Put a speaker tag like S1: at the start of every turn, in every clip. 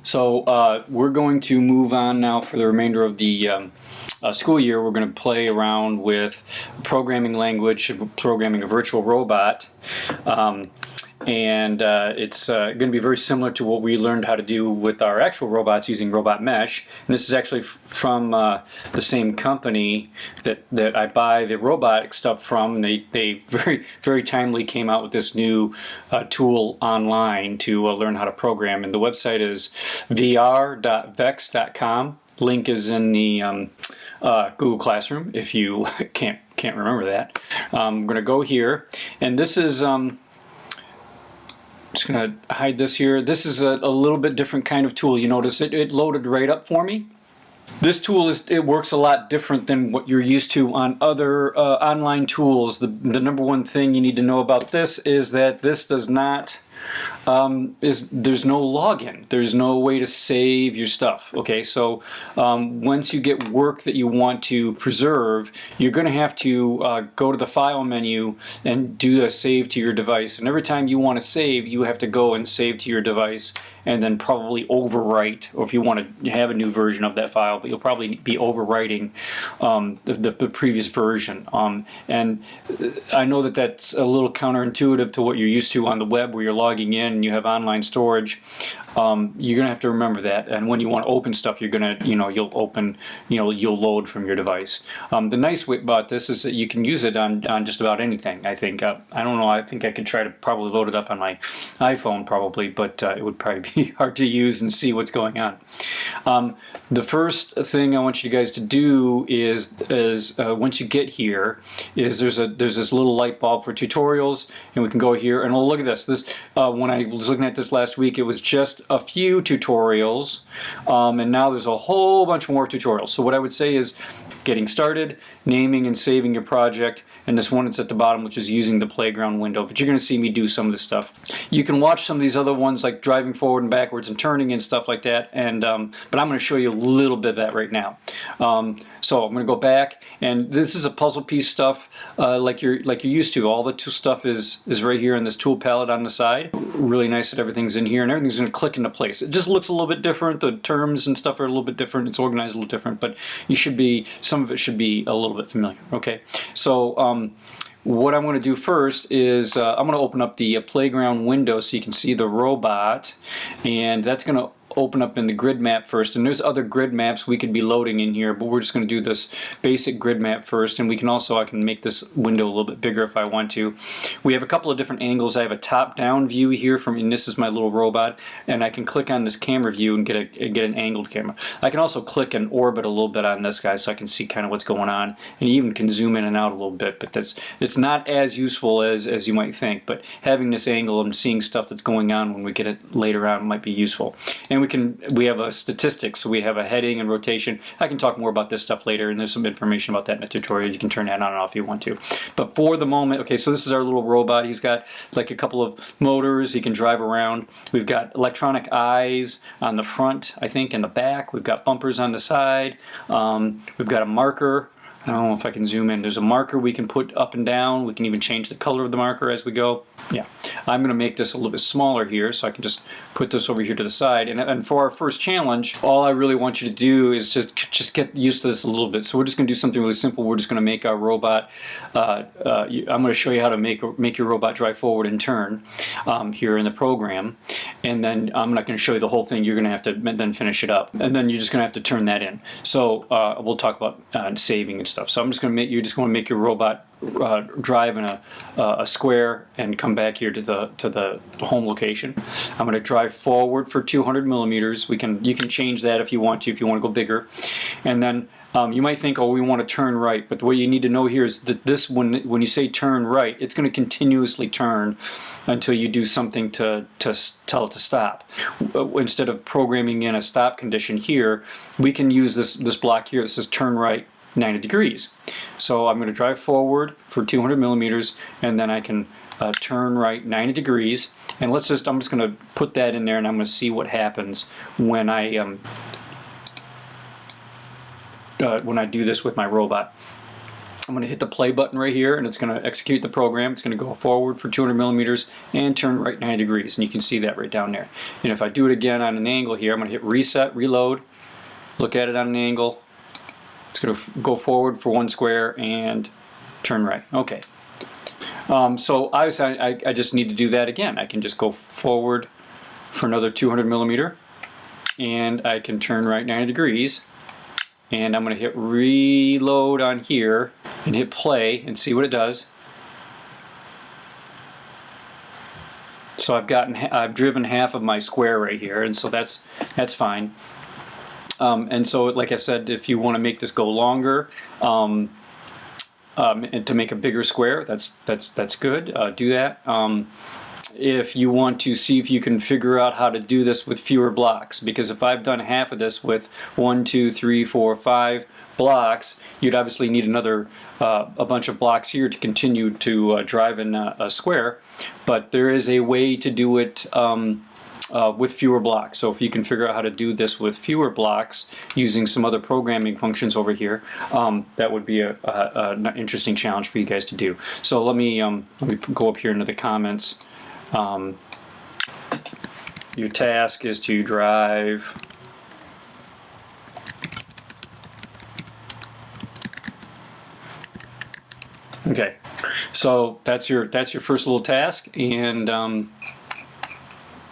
S1: So we're going to move on now for the remainder of the school year. We're going to play around with programming language, programming a virtual robot. It's going to be very similar to what we learned how to do with our actual robots using Robot Mesh. And this is actually from the same company that I buy the robotic stuff from. They very timely came out with this new tool online to learn how to program. And the website is vr.vex.com. Link is in the Google Classroom if you can't remember that. I'm going to go here, and this is just going to hide this here. This is a little bit different kind of tool. You notice it loaded right up for me. This tool it works a lot different than what you're used to on other online tools. The number one thing you need to know about this is that this does not there's no login. There's no way to save your stuff. Okay, so once you get work that you want to preserve, you're going to have to go to the file menu and do a save to your device. And every time you want to save, you have to go and save to your device and then probably overwrite, or if you want to have a new version of that file, but you'll probably be overwriting the previous version. And I know that that's a little counterintuitive to what you're used to on the web, where you're logging in and you have online storage. You're gonna have to remember that, and when you want to open stuff, you're gonna, you'll open, you'll load from your device. The nice way about this is that you can use it on just about anything. I think I don't know. I think I could try to probably load it up on my iPhone probably, but it would probably be hard to use and see what's going on. The first thing I want you guys to do is once you get here, is there's this little light bulb for tutorials, and we can go here and we'll look at this. When I was looking at this last week, it was just a few tutorials, and now there's a whole bunch more tutorials. So what I would say is getting started, naming and saving your project, and this one that's at the bottom, which is using the playground window. But you're going to see me do some of this stuff. You can watch some of these other ones, like driving forward and backwards and turning and stuff like that. And but I'm going to show you a little bit of that right now. So I'm going to go back, and this is a puzzle piece stuff like you're used to. All the stuff is right here in this tool palette on the side. Really nice that everything's in here, and everything's going to click into place. It just looks a little bit different. The terms and stuff are a little bit different. It's organized a little different, but some of it should be a little bit familiar. Okay, so what I'm going to do first is I'm going to open up the playground window so you can see the robot, and that's going to open up in the grid map first. And there's other grid maps we could be loading in here, but we're just going to do this basic grid map first. And I can make this window a little bit bigger if I want to. We have a couple of different angles. I have a top-down view here and this is my little robot, and I can click on this camera view and get an angled camera. I can also click and orbit a little bit on this guy so I can see kind of what's going on, and you even can zoom in and out a little bit, but it's not as useful as you might think. But having this angle and seeing stuff that's going on when we get it later on might be useful. And we have a statistics, so we have a heading and rotation. I can talk more about this stuff later, and there's some information about that in the tutorial. You can turn that on and off if you want to. But for the moment, okay, so this is our little robot. He's got like a couple of motors. He can drive around. We've got electronic eyes on the front, I think, and the back. We've got bumpers on the side. We've got a marker. I don't know if I can zoom in. There's a marker we can put up and down. We can even change the color of the marker as we go. Yeah, I'm going to make this a little bit smaller here, so I can just put this over here to the side. And for our first challenge, all I really want you to do is just get used to this a little bit. So we're just going to do something really simple. We're just going to make our robot. I'm going to show you how to make your robot drive forward and turn here in the program. And then I'm not going to show you the whole thing. You're going to have to then finish it up, and then you're just going to have to turn that in. So we'll talk about saving and stuff. So I'm just going to you're just going to make your robot drive in a square and come back here to the home location. I'm going to drive forward for 200 millimeters. You can change that if you want to go bigger. And then you might think, oh, we want to turn right, but what you need to know here is that when you say turn right, it's going to continuously turn until you do something to tell it to stop. Instead of programming in a stop condition here, we can use this block here that says turn right 90 degrees. So I'm going to drive forward for 200 millimeters, and then I can turn right 90 degrees. And I'm just going to put that in there, and I'm going to see what happens when I do this with my robot. I'm going to hit the play button right here, and it's going to execute the program. It's going to go forward for 200 millimeters and turn right 90 degrees, and you can see that right down there. And if I do it again on an angle here, I'm going to hit reset, reload, look at it on an angle. It's going to go forward for 1 square and turn right. Okay. So obviously I just need to do that again. I can just go forward for another 200 millimeter, and I can turn right 90 degrees. And I'm going to hit reload on here and hit play and see what it does. So I've driven half of my square right here, and so that's fine. And so, like I said, if you want to make this go longer, and to make a bigger square, that's good. Do that. If you want to see if you can figure out how to do this with fewer blocks, because if I've done half of this with 1, 2, 3, 4, 5 blocks, you'd obviously need another a bunch of blocks here to continue to drive in a square. But there is a way to do it with fewer blocks. So if you can figure out how to do this with fewer blocks using some other programming functions over here, that would be an interesting challenge for you guys to do. So let me go up here into the comments. Your task is to drive okay, so that's your first little task. And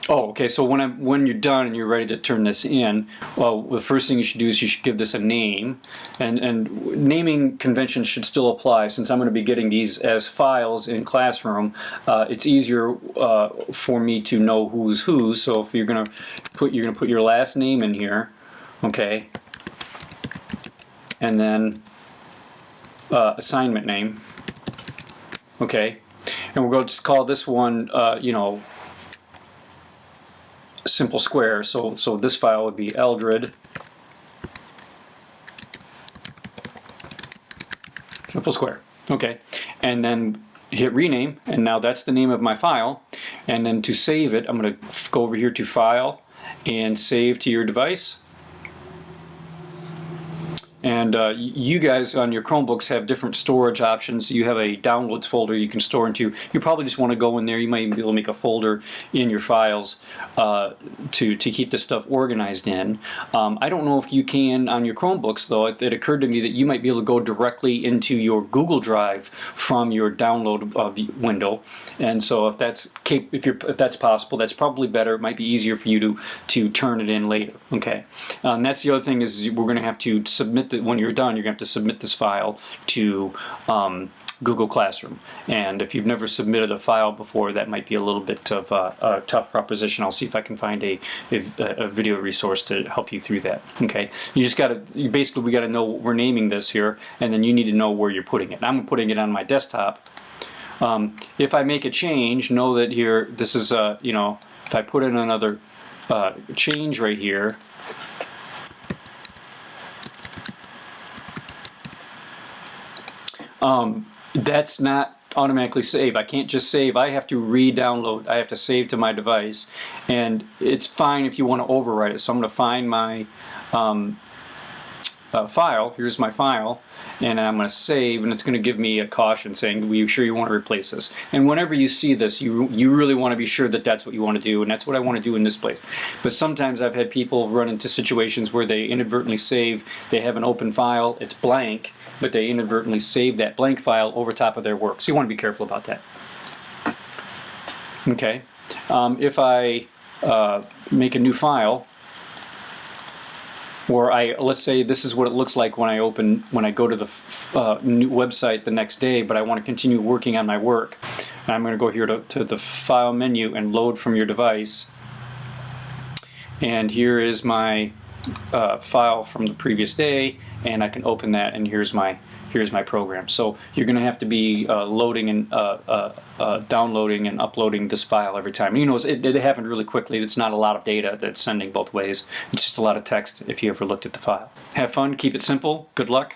S1: oh, okay, so when you're done and you're ready to turn this in, well, the first thing you should do is you should give this a name, and naming conventions should still apply. Since I'm going to be getting these as files in Classroom, it's easier for me to know who's who. So if you're going to put your last name in here, okay, and then assignment name, okay, and we're going to just call this one, you know, simple square. So this file would be Eldred simple square. Okay, and then hit rename, and now that's the name of my file. And then to save it, I'm going to go over here to File and Save to your device. And you guys on your Chromebooks have different storage options. You have a downloads folder you can store into. You probably just want to go in there. You might even be able to make a folder in your files to keep this stuff organized in. I don't know if you can on your Chromebooks, though. It occurred to me that you might be able to go directly into your Google Drive from your download window. And so if that's possible, that's probably better. It might be easier for you to turn it in later. Okay, and that's the other thing is we're going to have to submit when you're done, you're going to have to submit this file to Google Classroom. And if you've never submitted a file before, that might be a little bit of a tough proposition. I'll see if I can find a video resource to help you through that. Okay, you just got to basically we got to know what we're naming this here, and then you need to know where you're putting it. I'm putting it on my desktop. If I make a change, know that here this is you know, if I put in another change right here. That's not automatically save. I can't just save. I have to re-download. I have to save to my device, and it's fine if you want to overwrite it. So I'm going to find my file. Here's my file, and I'm going to save, and it's going to give me a caution saying, "Are you sure you want to replace this?" And whenever you see this, you really want to be sure that that's what you want to do, and that's what I want to do in this place. But sometimes I've had people run into situations where they inadvertently save. They have an open file, it's blank, but they inadvertently save that blank file over top of their work. So you want to be careful about that. Okay, if I make a new file, or let's say this is what it looks like when I go to the new website the next day, but I want to continue working on my work. And I'm going to go here to the File menu and Load from your device. And here is my file from the previous day, and I can open that, and here's my program. So you're going to have to be loading and downloading and uploading this file every time. You know, it happened really quickly. It's not a lot of data that's sending both ways. It's just a lot of text if you ever looked at the file. Have fun, keep it simple, good luck.